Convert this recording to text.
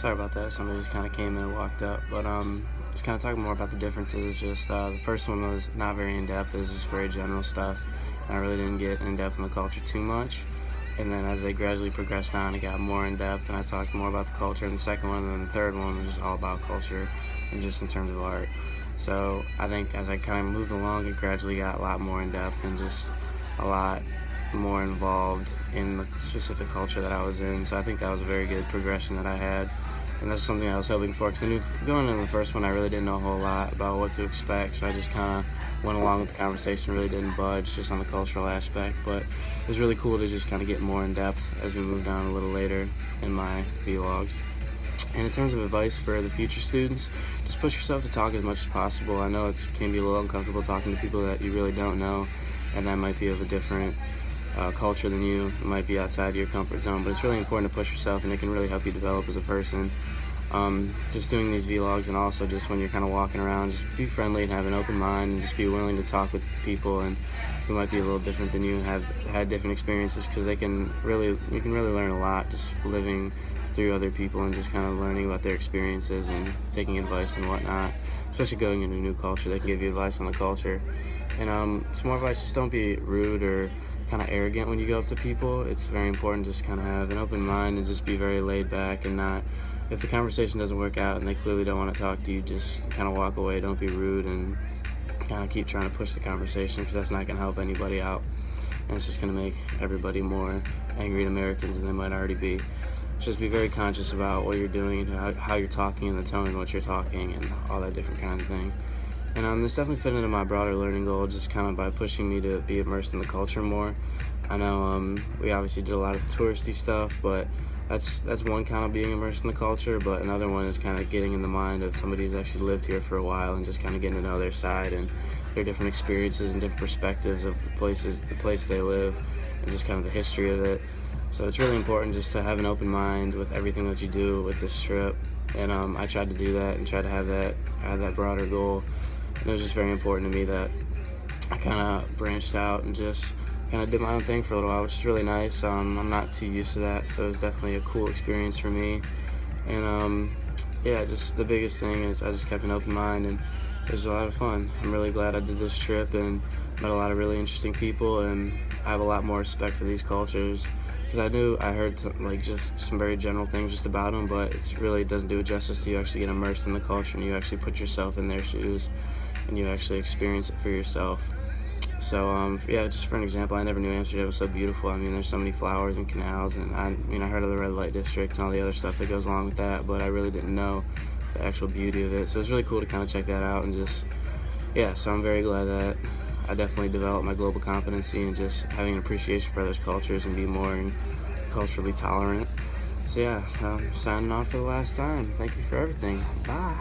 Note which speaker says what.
Speaker 1: Sorry about that. Somebody just kind of came in and walked up. But just kind of talking more about the differences. Just the first one was not very in depth. It was just very general stuff. And I really didn't get in depth in the culture too much. And then as they gradually progressed on, it got more in depth, and I talked more about the culture. And the second one, and then the third one was just all about culture, and just in terms of art. So I think as I kind of moved along, it gradually got a lot more in depth and just a lot more involved in the specific culture that I was in. So I think that was a very good progression that I had. And that's something I was hoping for, because I knew going into the first one, I really didn't know a whole lot about what to expect. So I just kind of went along with the conversation, really didn't budge just on the cultural aspect. But it was really cool to just kind of get more in depth as we moved on a little later in my vlogs. And in terms of advice for the future students, just push yourself to talk as much as possible. I know it can be a little uncomfortable talking to people that you really don't know, and that might be of a different culture than you. It might be outside your comfort zone, but it's really important to push yourself, and it can really help you develop as a person. Just doing these vlogs, and also just when you're kind of walking around, just be friendly and have an open mind, and just be willing to talk with people and who might be a little different than you, have had different experiences, because you can really learn a lot just living through other people and just kind of learning about their experiences and taking advice and whatnot. Especially going into a new culture, they can give you advice on the culture. And some more advice: just don't be rude or kind of arrogant when you go up to people. It's very important just kind of have an open mind and just be very laid back, and not, if the conversation doesn't work out and they clearly don't want to talk to you, just kind of walk away. Don't be rude, and kind of keep trying to push the conversation, because that's not going to help anybody out, and it's just going to make everybody more angry at Americans than they might already be. Just be very conscious about what you're doing and how you're talking, and the tone in which you're talking, and all that different kind of thing. And this definitely fit into my broader learning goal, just kind of by pushing me to be immersed in the culture more. I know we obviously did a lot of touristy stuff, but that's one kind of being immersed in the culture. But another one is kind of getting in the mind of somebody who's actually lived here for a while, and just kind of getting to know their side and their different experiences and different perspectives of the place they live, and just kind of the history of it. So it's really important just to have an open mind with everything that you do with this trip. And I tried to do that and try to have that broader goal. And it was just very important to me that I kind of branched out and just kind of did my own thing for a little while, which is really nice. I'm not too used to that, so it was definitely a cool experience for me. And yeah, just the biggest thing is I just kept an open mind, and it was a lot of fun. I'm really glad I did this trip and met a lot of really interesting people, and I have a lot more respect for these cultures, because I heard like just some very general things just about them, but it really doesn't do it justice to you actually get immersed in the culture and you actually put yourself in their shoes and you actually experience it for yourself. So yeah, just for an example, I never knew Amsterdam was so beautiful. I mean, there's so many flowers and canals, and I heard of the red light district and all the other stuff that goes along with that, but I really didn't know the actual beauty of it. So it's really cool to kind of check that out, and just, yeah, so I'm very glad that I definitely developed my global competency and just having an appreciation for others' cultures and be more culturally tolerant. So yeah, signing off for the last time. Thank you for everything. Bye.